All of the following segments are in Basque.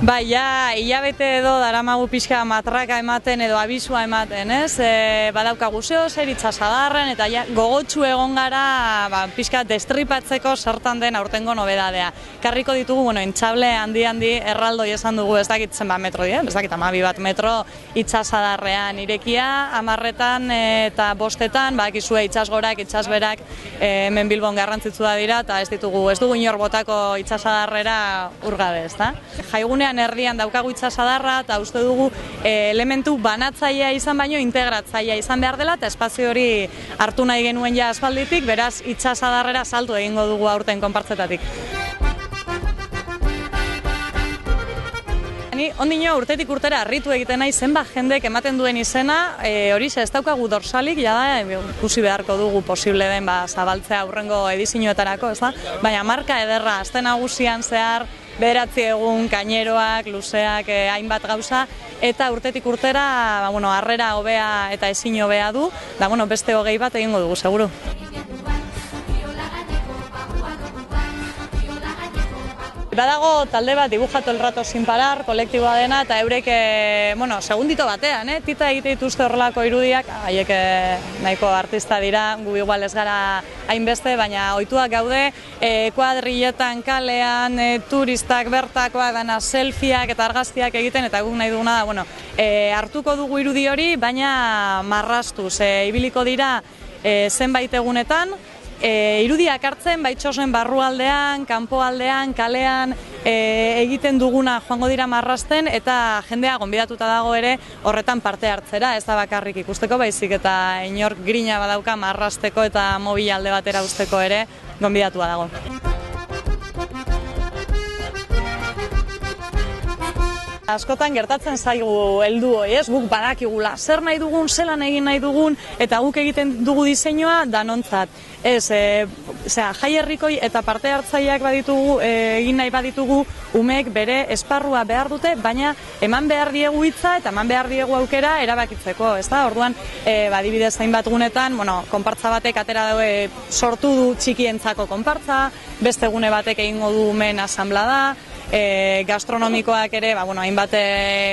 Bai, ja, hilabete edo daramagu pixka matraka ematen edo abisua ematen, ez? Badaukagu zeo zer itsasadarren eta ja, gogotsu egon gara pixka destripatzeko zertan den aurtengo nobedadea. Karriko ditugu, entxable handi erraldoi esan dugu, ez dakit zenbat metro dira, ez dakit 12 bat metro itsasadarrean irekia, 10etan eta 5etan, bakizue itsasgorak, itsasberak hemen Bilbon garrantzitsua dira eta ez dugu inor botako itsasadarrera urgabe, ezta? Jaigunean erdian daukagu itsasadarra eta uste dugu elementu banatzailea izan baino integratzailea izan behar dela eta espazio hori hartu nahi genuen ja aspalditik, beraz itsasadarrera salto egingo dugu aurten konpartzetatik. Ni ondino urtetik urtera harritu egiten nahi zenbat jendek ematen duen izena, hori ez daukagu dorsalik, jada ikusi beharko dugu posible den zabaltzea aurrengo edizioetarako, ez da? Baina marka ederra, aste nagusian zehar, 9 egun, kaineroak, luzeak, hainbat gauza, eta urtetik urtera harrera hobea eta ezin hobea du, da beste 20 bat egingo dugu, seguru. Badago talde bat Dibujatu el rato sin parar, kolektiboa dena, eta eurek, segundito batean, tita egite dituzte horrelako irudiak, haiek nahiko artista dira, gu igual ez gara hainbeste, baina ohituak gaude, kuadrilletan, kalean, turistak, bertakoak, dana selfieak eta argazkiak egiten, eta guk nahi duguna da, hartuko dugu irudi hori, baina marrastuz, ibiliko dira zenbait egunetan, irudiak hartzen, baitxosen barrualdean, kanpoaldean, kalean, egiten duguna joango dira marrasten eta jendea gonbidatuta dago ere horretan parte hartzera, ez da bakarrik ikusteko, baizik eta inork grina badauka marrasteko eta mobil alde batera usteko ere gonbidatua dago. Askotan gertatzen zaigu heldu hori, ez? Guk badakigula zer nahi dugun, zelan egin nahi dugun, eta guk egiten dugu diseinua danontzat. Ez, jai herrikoi eta parte hartzaileak baditugu, egin nahi baditugu, umeek bere esparrua behar dute, baina eman behar diegu hitza eta eman behar diegu aukera erabakitzeko, ez da? Orduan, adibidez hainbat gunetan, konpartza batek atera daue sortu du txikientzako konpartza, beste gune batek egingo du umeen asanblada, gastronomikoak ere, hainbat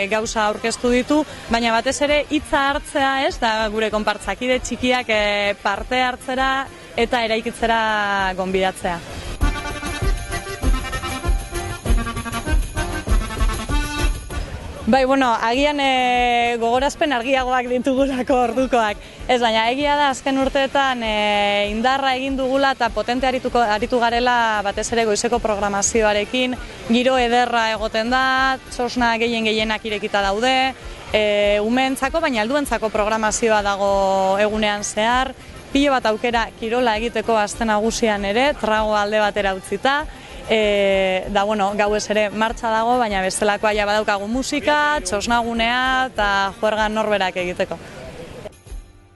gauza aurkeztu ditu, baina batez ere hitza hartzea, ez, da gure konpartzakide txikiak parte hartzera eta eraikitzera gonbidatzea. Bai, agian gogorazpen argiagoak ditugulako ordukoak. Ez, baina egia da azken urteetan indarra egin dugula eta potente aritu garela batez ere goizeko programazioarekin. Giro ederra egoten da, txosna gehienak irekita daude, umeentzako, baina helduentzako programazioa dago egunean zehar. Pilo bat aukera kirola egiteko aste nagusian ere, trago alde batera utzita. Gauez ere martxa dago, baina bestelakoa ja badaukagu musika, txosnagunea eta juergan norberak egiteko.